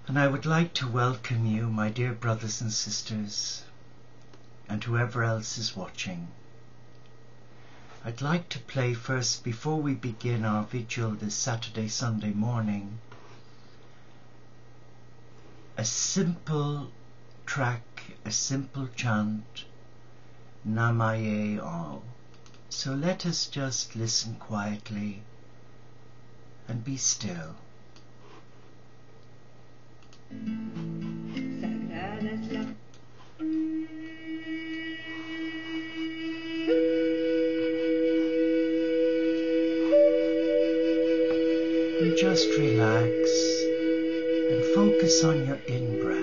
And I would like to welcome you, my dear brothers and sisters, and whoever else is watching. I'd like to play first, before we begin our vigil this Saturday, Sunday morning, a simple track, a simple chant, Namaye all. So let us just listen quietly and be still. And just relax and focus on your in-breath.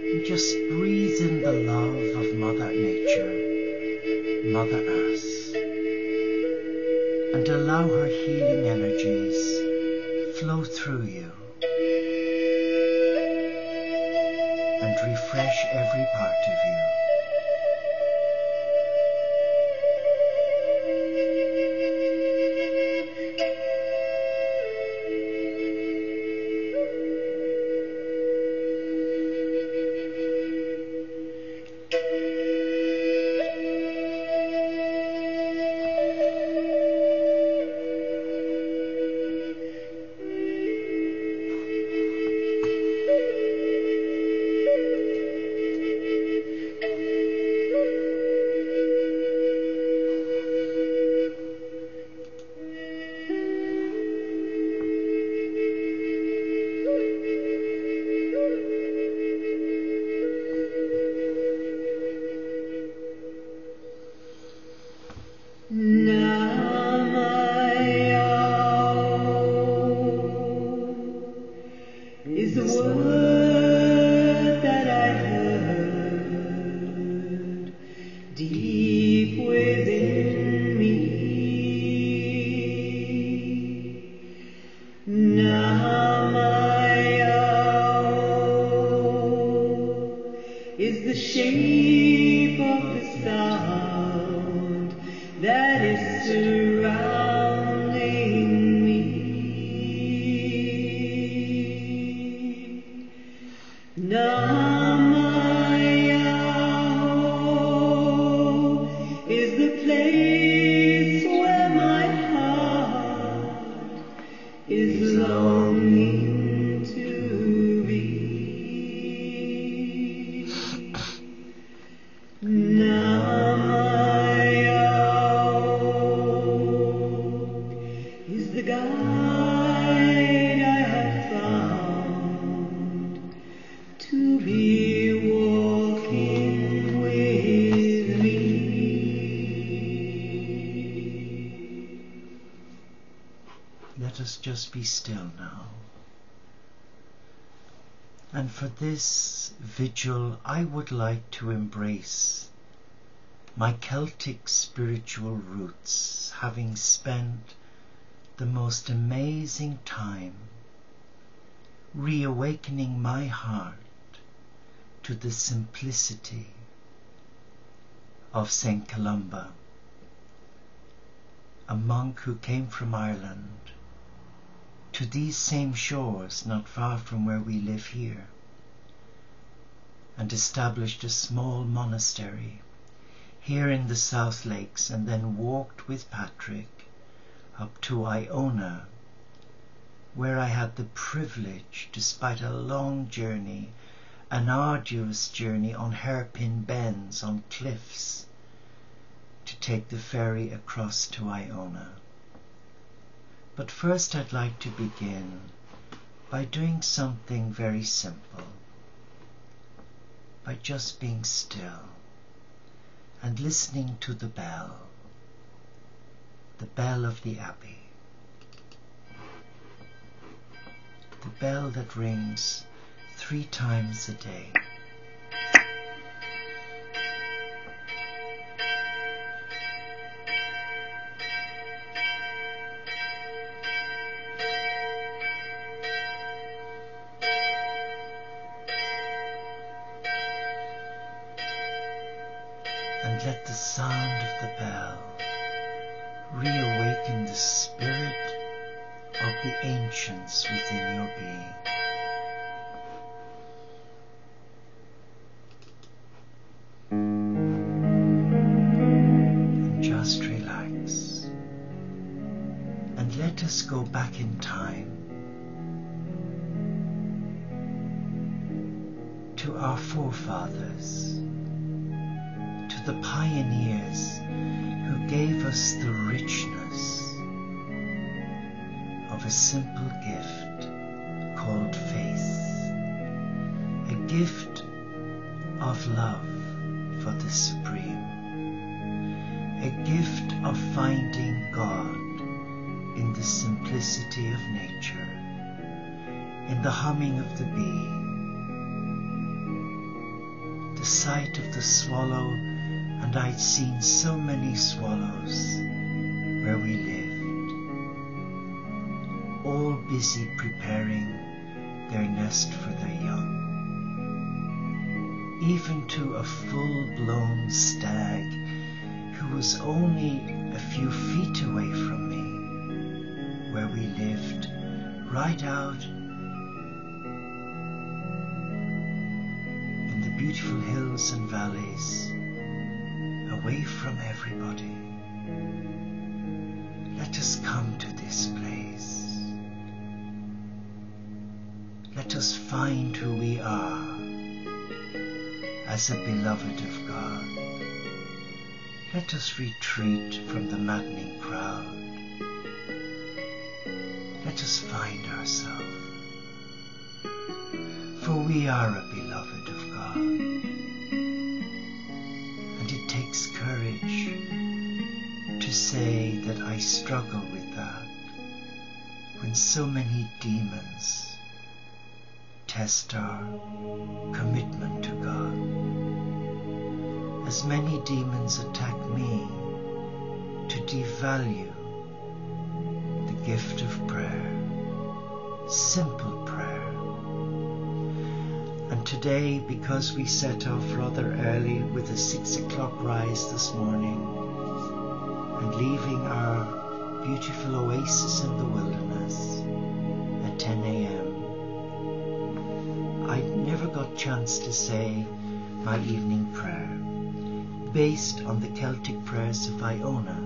And just breathe in the love of Mother Nature, Mother Earth, and allow her healing energies flow through you and refresh every part of you. Just be still now. And for this vigil, I would like to embrace my Celtic spiritual roots, having spent the most amazing time reawakening my heart to the simplicity of St. Columba, a monk who came from Ireland to these same shores not far from where we live here, and established a small monastery here in the South Lakes, and then walked with Patrick up to Iona, where I had the privilege, despite a long journey, an arduous journey on hairpin bends, on cliffs, to take the ferry across to Iona. But first I'd like to begin by doing something very simple, by just being still and listening to the bell of the Abbey, the bell that rings 3 times a day. And let the sound of the bell reawaken the spirit of the ancients within your being. to our forefathers, to the pioneers who gave us the richness of a simple gift called faith, a gift of love for the Supreme, a gift of finding God in the simplicity of nature, in the humming of the bee, the sight of the swallow, and I'd seen so many swallows where we lived, all busy preparing their nest for their young, even to a full-blown stag who was only a few feet away from me, where we lived, right out in the beautiful hills and valleys, away from everybody. Let us come to this place. Let us find who we are as a beloved of God. Let us retreat from the maddening crowd. Let us find ourselves, for we are a beloved of God. And it takes courage to say that I struggle with that when so many demons test our commitment to God. As many demons attack me to devalue the gift of prayer, simple prayer. And today, because we set off rather early with a 6 o'clock rise this morning and leaving our beautiful oasis in the wilderness at 10 a.m., I never got a chance to say my evening prayer, based on the Celtic prayers of IONA.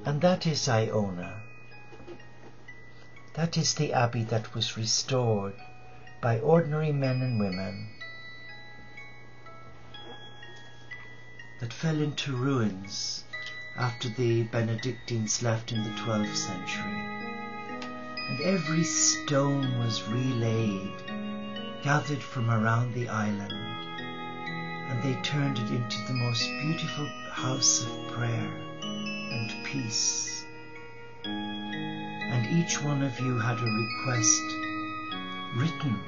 And that is IONA. That is the abbey that was restored by ordinary men and women that fell into ruins after the Benedictines left in the 12th century. And every stone was relaid, gathered from around the island, and they turned it into the most beautiful house of prayer and peace. And each one of you had a request written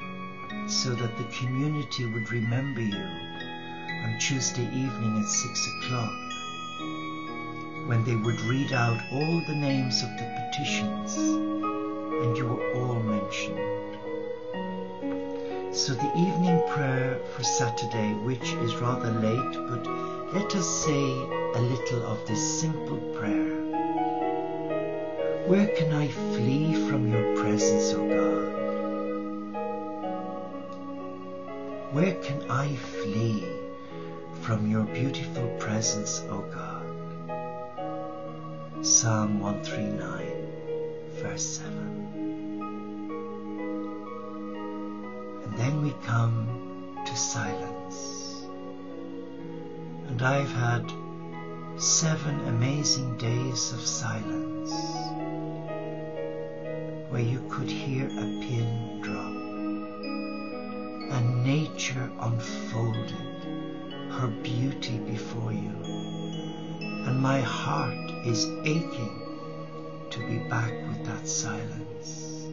so that the community would remember you on Tuesday evening at 6 o'clock, when they would read out all the names of the petitions, and you were all mentioned. So the evening prayer for Saturday, which is rather late, but let us say a little of this simple prayer. Where can I flee from your presence, O God? Where can I flee from your beautiful presence, O God? Psalm 139, verse 7. Then we come to silence. And I've had 7 amazing days of silence, where you could hear a pin drop, and nature unfolded her beauty before you. And my heart is aching to be back with that silence,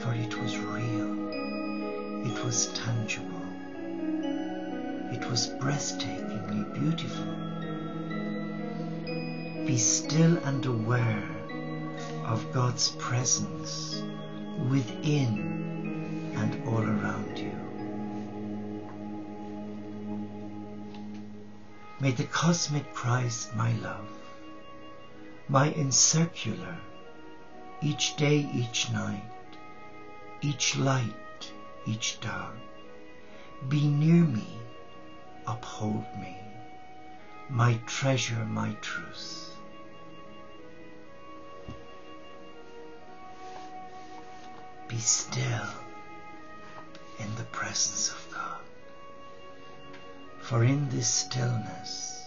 for it was real. It was tangible. It was breathtakingly beautiful. Be still and aware of God's presence within and all around you. May the cosmic Christ, my love, my encircular, each day, each night, each light, each dark, be near me, uphold me, my treasure, my truth. Be still in the presence of God. For in this stillness,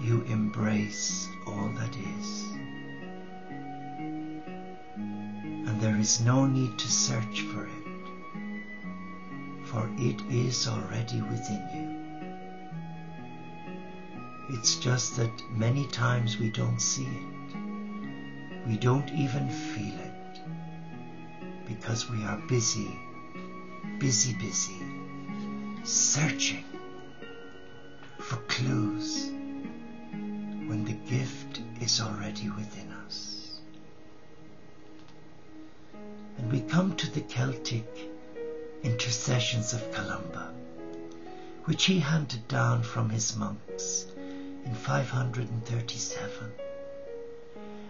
you embrace all that is. And there is no need to search for it, for it is already within you. It's just that many times we don't see it. We don't even feel it, because we are busy, searching for clues when the gift is already within us. And we come to the Celtic intercessions of Columba, which he handed down from his monks in 537.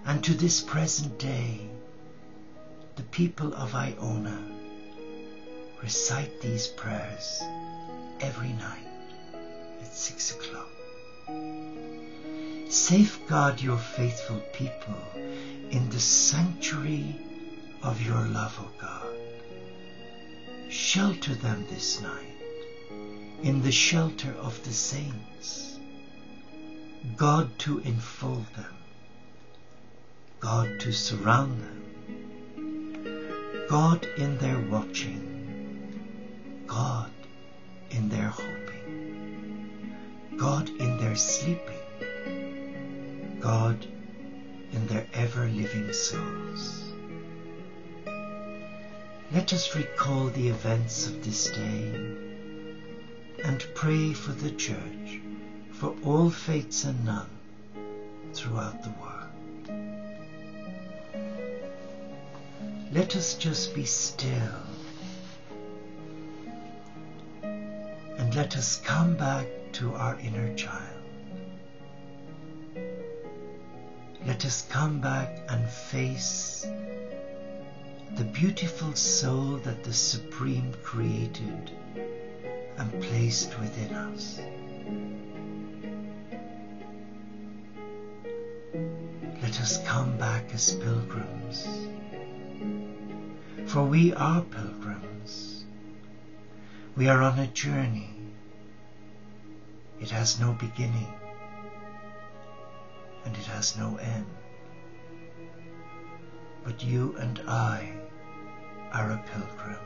And to this present day, the people of Iona recite these prayers every night at 6 o'clock. Safeguard your faithful people in the sanctuary of your love, O God. Shelter them this night in the shelter of the saints. God to enfold them, God to surround them, God in their watching, God in their hoping, God in their sleeping, God in their ever-living souls. Let us recall the events of this day and pray for the Church, for all faiths and none throughout the world. Let us just be still and let us come back to our inner child. Let us come back and face the beautiful soul that the Supreme created and placed within us. Let us come back as pilgrims, for we are pilgrims. We are on a journey. It has no beginning and it has no end. But you and I are a pilgrim.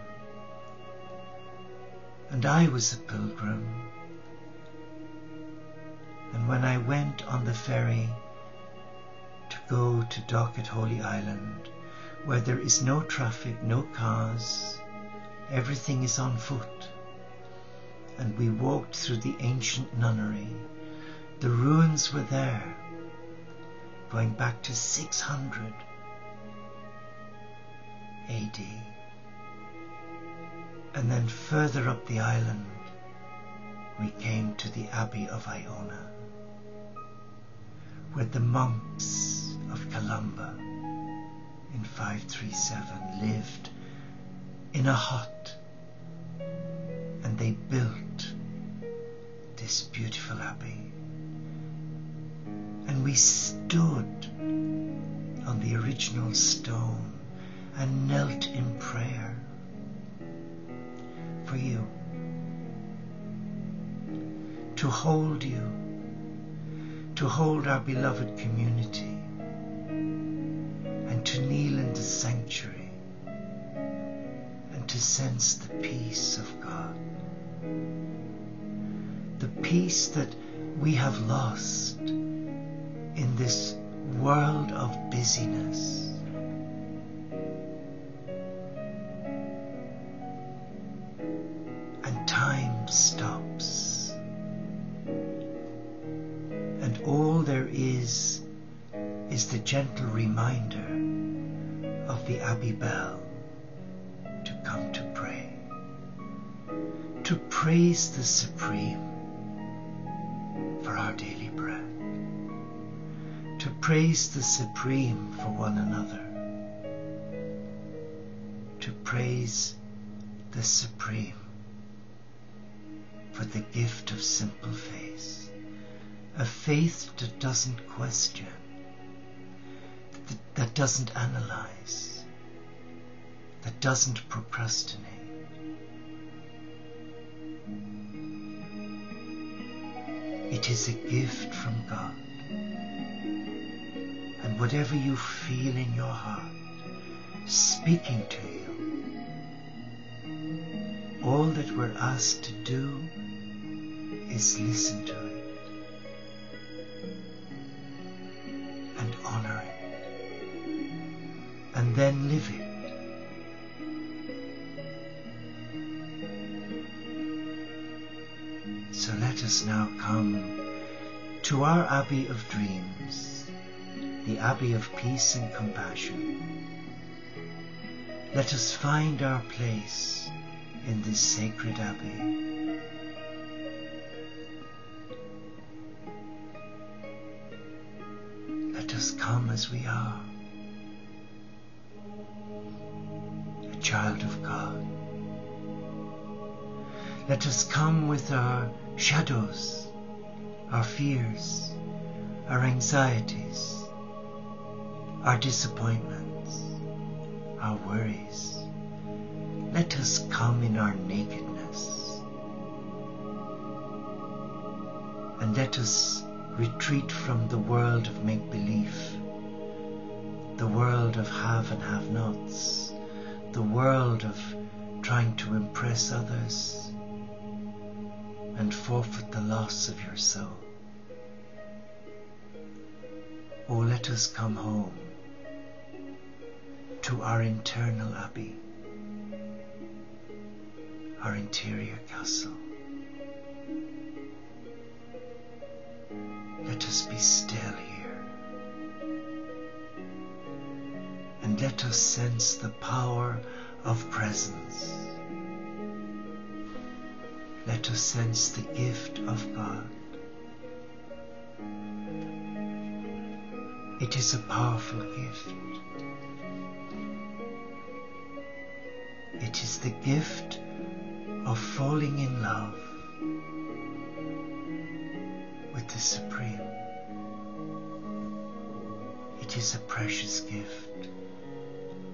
And I was a pilgrim. And when I went on the ferry to go to dock at Holy Island, where there is no traffic, no cars, everything is on foot, and we walked through the ancient nunnery, the ruins were there, going back to 600 AD. And then further up the island, we came to the Abbey of Iona, where the monks of Columba in 537 lived in a hut, and they built this beautiful abbey. And we stood on the original stone and knelt in prayer for you, to hold you, to hold our beloved community, and to kneel in the sanctuary and to sense the peace of God, the peace that we have lost in this world of busyness. And time stops, and all there is the gentle reminder of the Abbey bell to come to pray, to praise the Supreme for our daily bread, to praise the Supreme for one another, to praise the Supreme for the gift of simple faith, a faith that doesn't question, that doesn't analyze, that doesn't procrastinate. It is a gift from God. And whatever you feel in your heart speaking to you, all that we're asked to do is listen to it and honor it and then live it. So let us now come to our Abbey of Dreams, the Abbey of Peace and Compassion. Let us find our place in this sacred Abbey. Let us come as we are, a child of God. Let us come with our shadows, our fears, our anxieties, our disappointments, our worries. Let us come in our nakedness, and let us retreat from the world of make-believe, the world of have and have-nots, the world of trying to impress others and forfeit the loss of your soul. Oh, let us come home to our internal abbey, our interior castle. Let us be still here, and let us sense the power of presence. Let us sense the gift of God. It is a powerful gift. It is the gift of falling in love with the Supreme. It is a precious gift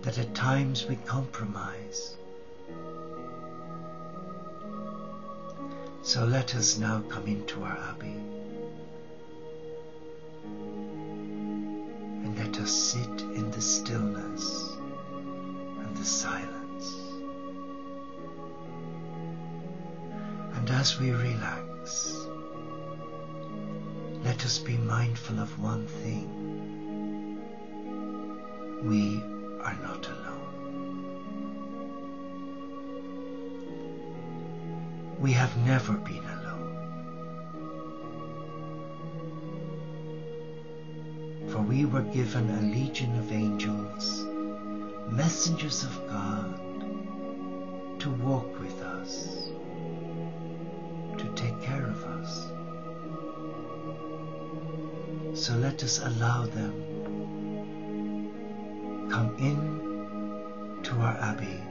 that at times we compromise. So let us now come into our Abbey and let us sit in the stillness and the silence. And as we relax, let us be mindful of one thing. We are not alone. We have never been alone, for we were given a legion of angels, messengers of God, to walk with us, to take care of us. So let us allow them come in to our Abbey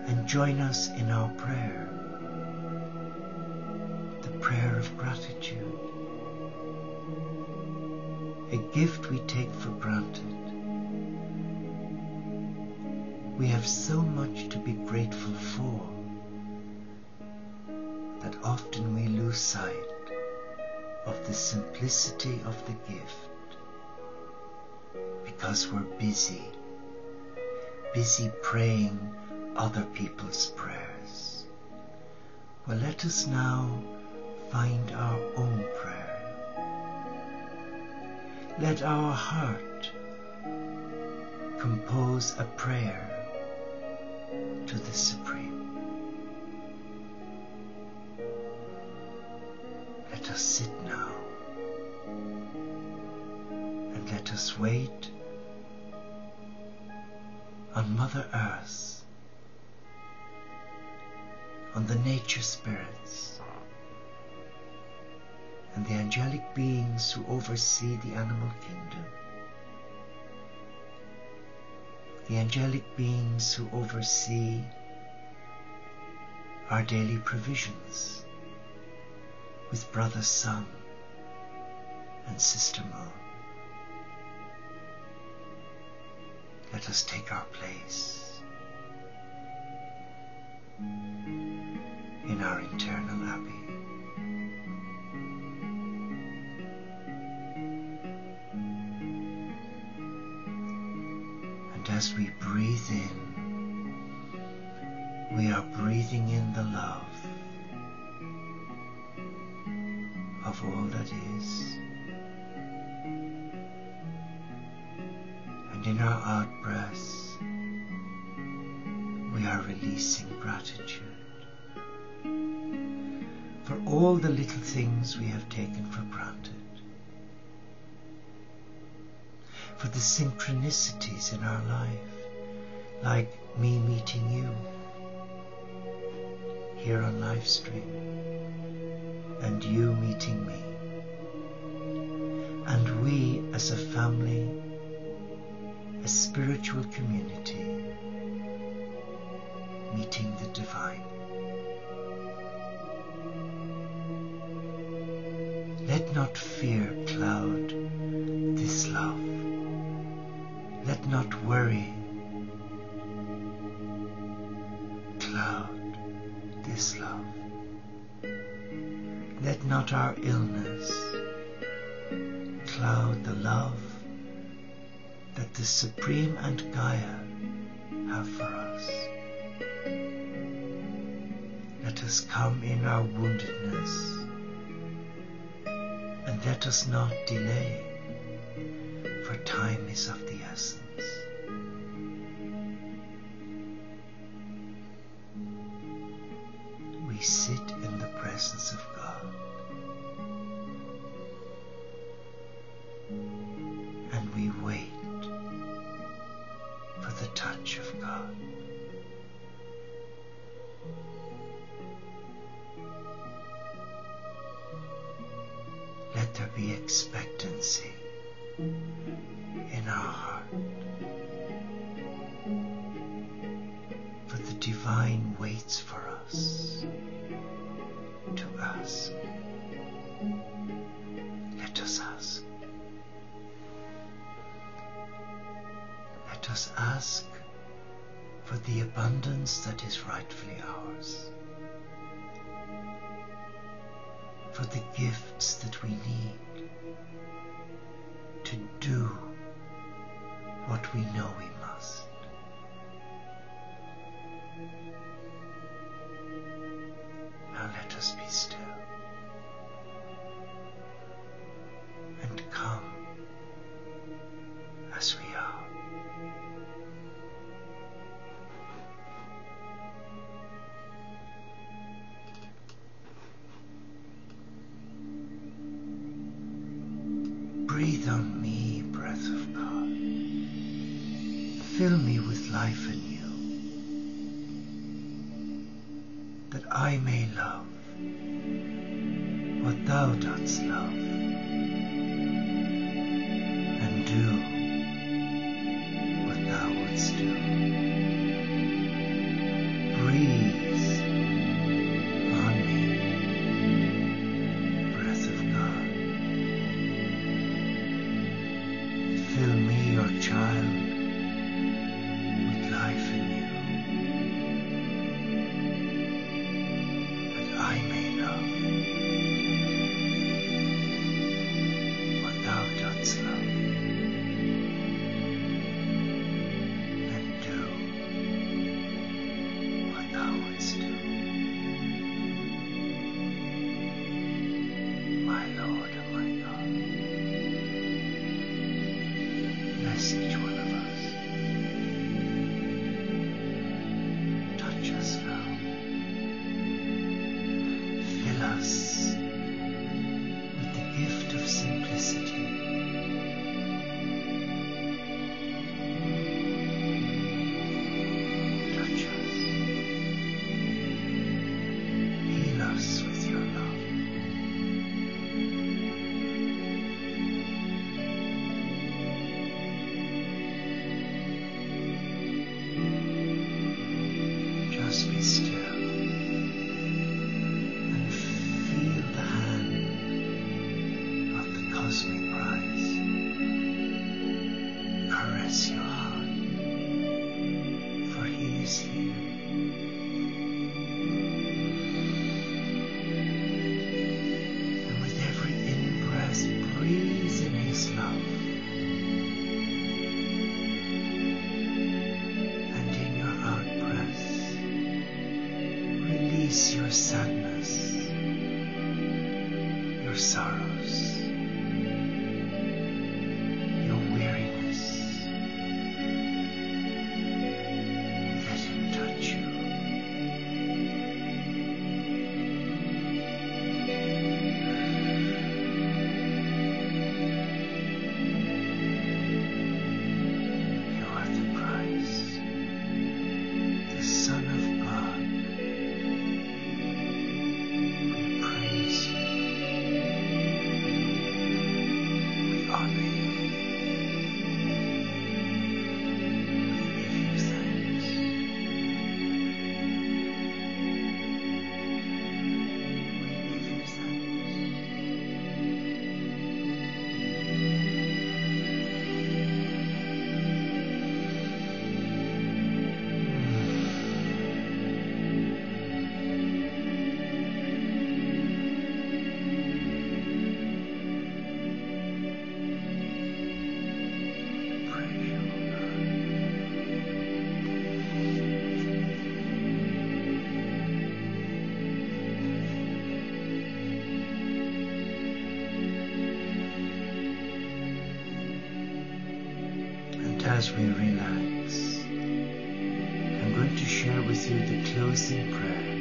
and join us in our prayer. Prayer of gratitude, a gift we take for granted. We have so much to be grateful for that often we lose sight of the simplicity of the gift because we're busy praying other people's prayers. Well, let us now find our own prayer. Let our heart compose a prayer to the Supreme. Let us sit now and let us wait on Mother Earth, on the nature spirits, and the angelic beings who oversee the animal kingdom, the angelic beings who oversee our daily provisions with Brother Sun and Sister Moon. Let us take our place in our internal abbey. And as we breathe in, we are breathing in the love of all that is. And in our out-breaths, we are releasing gratitude for all the little things we have taken for granted, for the synchronicities in our life, like me meeting you here on live stream, and you meeting me, and we as a family, a spiritual community, meeting the divine. Let not fear cloud this love. Let not worry cloud this love. Let not our illness cloud the love that the Supreme and Gaia have for us. Let us come in our woundedness, and let us not delay, for time is of the essence. We sit in the presence of God, and we wait for the touch of God. Let there be expectancy in our heart, for the divine waits for us to ask. Let us ask. Let us ask for the abundance that is rightfully ours, for the gifts that we need to do what we know we must. Now let us be still and come as we are. Breathe on me, breath of God. Fill me with life anew, that I may love what thou dost love, and do what thou wouldst do. Breathe on me, breath of God. Fill me, your child, with life anew, that I may love what thou dost love, and do what thou wouldst do. My Lord and my God, bless each one of us. Touch us now. Fill us with the gift of simplicity. Touch us. Heal us with your love. Just be still and feel the hand of the cosmic prize caress your heart, for he is here. as we relax, I'm going to share with you the closing prayer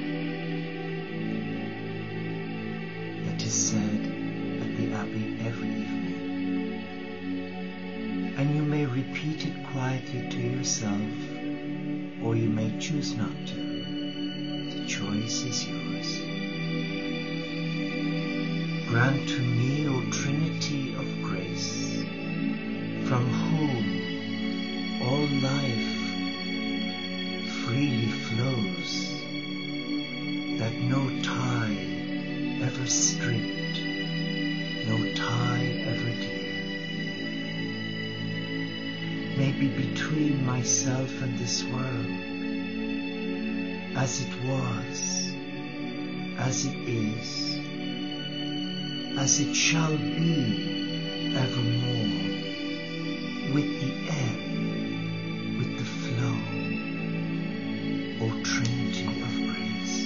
that is said at the Abbey every evening. And you may repeat it quietly to yourself, or you may choose not to. The choice is yours. Grant to me, O Trinity of grace, from whom all life freely flows, that no tie ever stripped, no tie ever dear, may be between myself and this world, as it was, as it is, as it shall be evermore, with the ebb, with the flow, O Trinity of grace.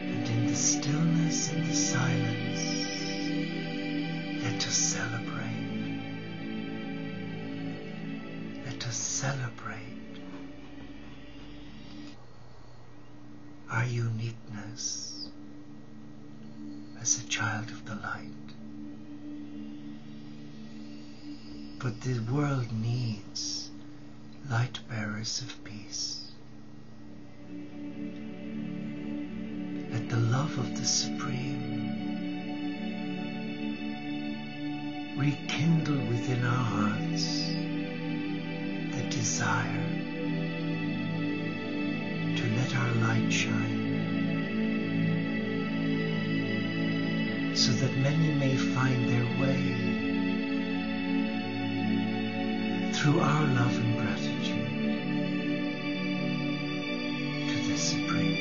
And in the stillness and the silence, let us celebrate. Let us celebrate our uniqueness as a child of the light. But the world needs light bearers of peace. Let the love of the Supreme rekindle within our hearts the desire to let our light shine, so that many may find their way through our love and gratitude to the Supreme.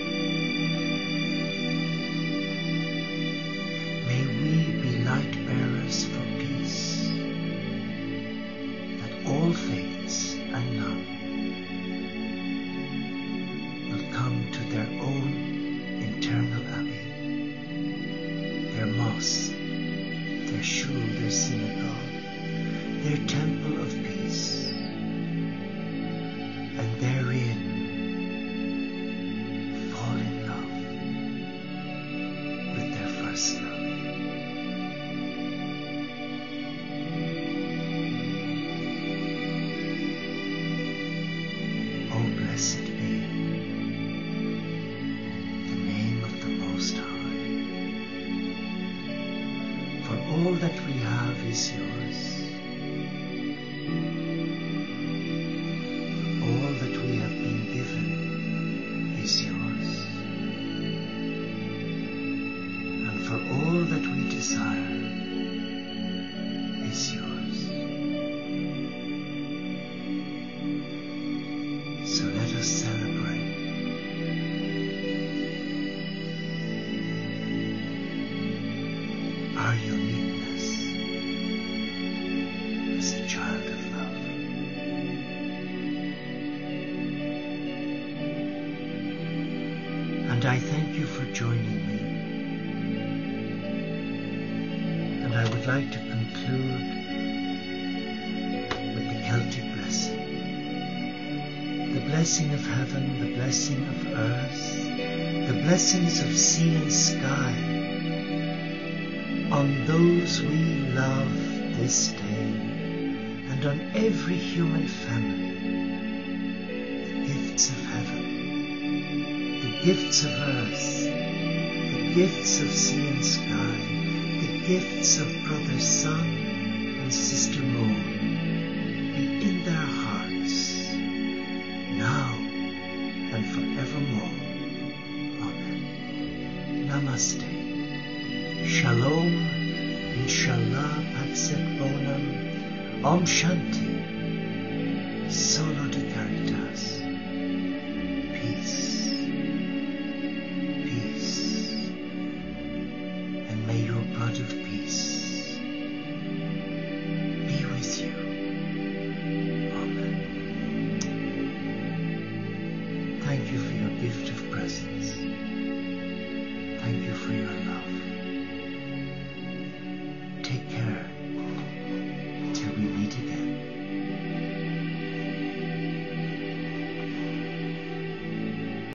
May we be light bearers for peace, that all faiths and none will come to their own internal abbey, their mosque, their shul, their synagogue, their temple of peace, and therein fall in love with their first love. Oh, blessed be the name of the Most High, for all that we have is yours. All that we have been given is yours, and for all that we desire is yours. So let us celebrate our uniqueness as a child of love. And I thank you for joining me. And I would like to conclude with the Celtic blessing. The blessing of heaven, the blessing of earth, the blessings of sea and sky on those we love this day, and on every human family. The gifts of heaven, the gifts of earth, the gifts of sea and sky, the gifts of brother sun and sister moon be in their hearts, now and forevermore. Amen. Namaste. Shalom, Inshallah, Pax et Bonum, Om Shanti.